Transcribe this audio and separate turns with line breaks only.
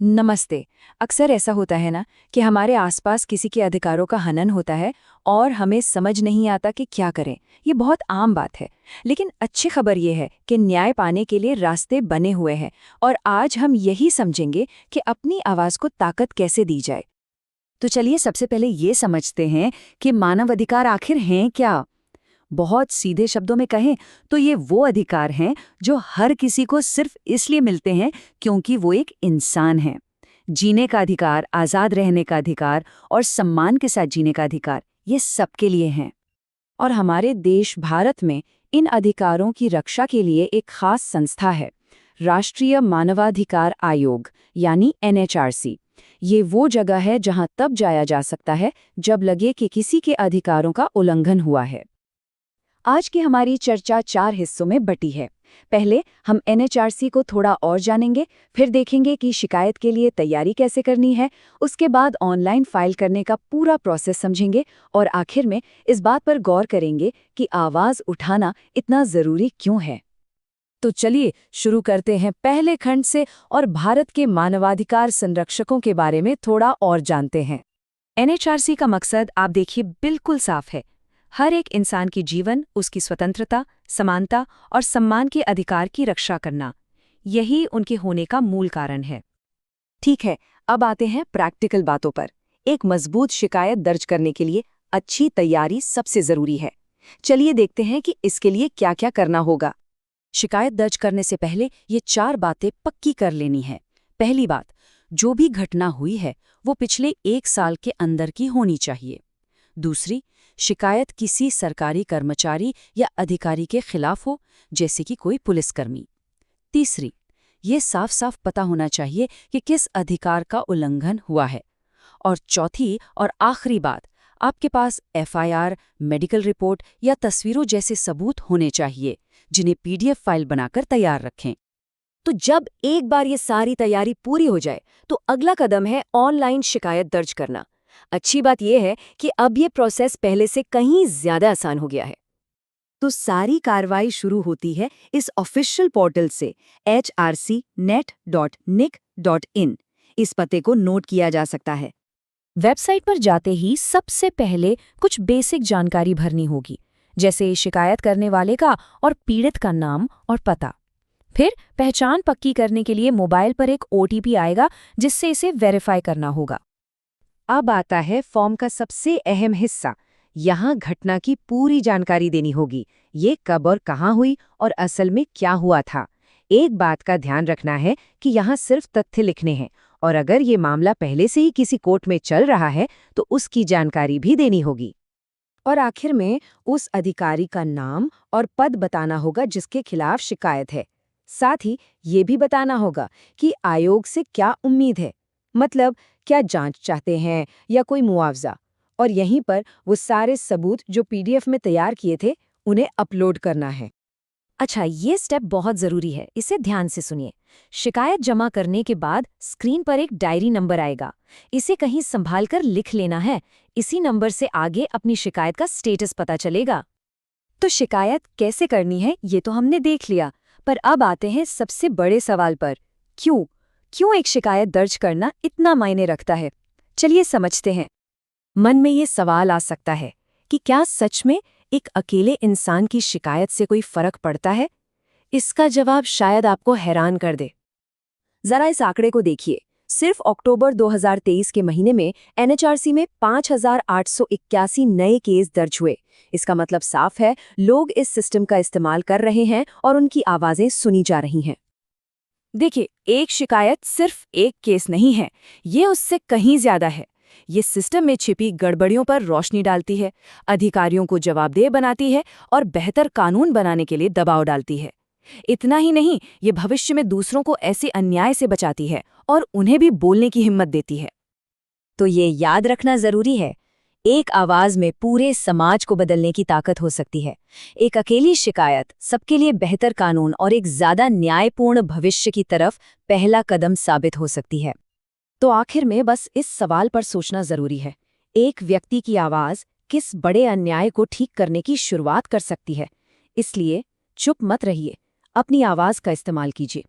नमस्ते। अक्सर ऐसा होता है ना कि हमारे आसपास किसी के अधिकारों का हनन होता है और हमें समझ नहीं आता कि क्या करें। ये बहुत आम बात है। लेकिन अच्छी खबर ये है कि न्याय पाने के लिए रास्ते बने हुए हैं और आज हम यही समझेंगे कि अपनी आवाज़ को ताकत कैसे दी जाए।
तो चलिए सबसे पहले ये समझते हैं कि मानव अधिकार आखिर हैं क्या। बहुत सीधे शब्दों में कहें तो ये वो अधिकार हैं जो हर किसी को सिर्फ इसलिए मिलते हैं क्योंकि वो एक इंसान है। जीने का अधिकार, आज़ाद रहने का अधिकार और सम्मान के साथ जीने का अधिकार, ये सबके लिए हैं।
और हमारे देश भारत में इन अधिकारों की रक्षा के लिए एक खास संस्था है, राष्ट्रीय मानवाधिकार आयोग यानी NHRC। ये वो जगह है जहां तब जाया जा सकता है जब लगे कि किसी के अधिकारों का उल्लंघन हुआ है। आज की हमारी चर्चा 4 हिस्सों में बटी है। पहले हम NHRC को थोड़ा और जानेंगे, फिर देखेंगे कि शिकायत के लिए तैयारी कैसे करनी है, उसके बाद ऑनलाइन फाइल करने का पूरा प्रोसेस समझेंगे और आखिर में इस बात पर गौर करेंगे कि आवाज़ उठाना इतना ज़रूरी क्यों है। तो चलिए शुरू करते हैं पहले खंड से और भारत के मानवाधिकार संरक्षकों के बारे में थोड़ा और जानते हैं।
NHRC का मकसद आप देखिए बिल्कुल साफ है। हर एक इंसान की जीवन, उसकी स्वतंत्रता, समानता और सम्मान के अधिकार की रक्षा करना, यही उनके होने का मूल कारण है।
ठीक है, अब आते हैं प्रैक्टिकल बातों पर। एक मजबूत शिकायत दर्ज करने के लिए अच्छी तैयारी सबसे ज़रूरी है। चलिए देखते हैं कि इसके लिए क्या-क्या करना होगा। शिकायत दर्ज करने से पहले ये 4 बातें पक्की कर लेनी है। पहली बात, जो भी घटना हुई है वो पिछले 1 साल के अंदर की होनी चाहिए। दूसरी, शिकायत किसी सरकारी कर्मचारी या अधिकारी के खिलाफ हो, जैसे कि कोई पुलिसकर्मी। तीसरी, ये साफ साफ पता होना चाहिए कि किस अधिकार का उल्लंघन हुआ है। और चौथी और आखिरी बात, आपके पास FIR, मेडिकल रिपोर्ट या तस्वीरों जैसे सबूत होने चाहिए, जिन्हें PDF फाइल बनाकर तैयार रखें। तो जब एक बार ये सारी तैयारी पूरी हो जाए, तो अगला कदम है ऑनलाइन शिकायत दर्ज करना। अच्छी बात यह है कि अब ये प्रोसेस पहले से कहीं ज्यादा आसान हो गया है। तो सारी कार्रवाई शुरू होती है इस ऑफिशियल पोर्टल से, hrcnet.nic.in। इस पते को नोट किया जा सकता है।
वेबसाइट पर जाते ही सबसे पहले कुछ बेसिक जानकारी भरनी होगी, जैसे शिकायत करने वाले का और पीड़ित का नाम और पता। फिर पहचान पक्की करने के लिए मोबाइल पर एक OTP आएगा, जिससे इसे वेरीफाई करना होगा।
अब आता है फॉर्म का सबसे अहम हिस्सा। यहाँ घटना की पूरी जानकारी देनी होगी। ये कब और कहाँ हुई और असल में क्या हुआ था। एक बात का ध्यान रखना है कि यहाँ सिर्फ तथ्य लिखने हैं, और अगर ये मामला पहले से ही किसी कोर्ट में चल रहा है तो उसकी जानकारी भी देनी होगी। और आखिर में उस अधिकारी का नाम और पद बताना होगा जिसके खिलाफ शिकायत है। साथ ही ये भी बताना होगा कि आयोग से क्या उम्मीद है, मतलब क्या जांच चाहते हैं या कोई मुआवजा। और यहीं पर वो सारे सबूत जो PDF में तैयार किए थे उन्हें अपलोड करना है।
अच्छा, ये स्टेप बहुत ज़रूरी है, इसे ध्यान से सुनिए। शिकायत जमा करने के बाद स्क्रीन पर एक डायरी नंबर आएगा। इसे कहीं संभाल कर लिख लेना है। इसी नंबर से आगे अपनी शिकायत का स्टेटस पता चलेगा।
तो शिकायत कैसे करनी है ये तो हमने देख लिया, पर अब आते हैं सबसे बड़े सवाल पर। क्यों एक शिकायत दर्ज करना इतना मायने रखता है? चलिए समझते हैं। मन में ये सवाल आ सकता है कि क्या सच में एक अकेले इंसान की शिकायत से कोई फर्क पड़ता है? इसका जवाब शायद आपको हैरान कर दे। जरा इस आंकड़े को देखिए। सिर्फ अक्टूबर 2023 के महीने में NHRC में 5,881 नए केस दर्ज हुए। इसका मतलब साफ है, लोग इस सिस्टम का इस्तेमाल कर रहे हैं और उनकी आवाजें सुनी जा रही हैं। देखिए, एक शिकायत सिर्फ एक केस नहीं है, ये उससे कहीं ज्यादा है। ये सिस्टम में छिपी गड़बड़ियों पर रोशनी डालती है, अधिकारियों को जवाबदेह बनाती है और बेहतर कानून बनाने के लिए दबाव डालती है। इतना ही नहीं, ये भविष्य में दूसरों को ऐसे अन्याय से बचाती है और उन्हें भी बोलने की हिम्मत देती है। तो ये याद रखना जरूरी है, एक आवाज में पूरे समाज को बदलने की ताकत हो सकती है। एक अकेली शिकायत सबके लिए बेहतर कानून और एक ज्यादा न्यायपूर्ण भविष्य की तरफ पहला कदम साबित हो सकती है। तो आखिर में बस इस सवाल पर सोचना जरूरी है, एक व्यक्ति की आवाज किस बड़े अन्याय को ठीक करने की शुरुआत कर सकती है। इसलिए चुप मत रहिए, अपनी आवाज का इस्तेमाल कीजिए।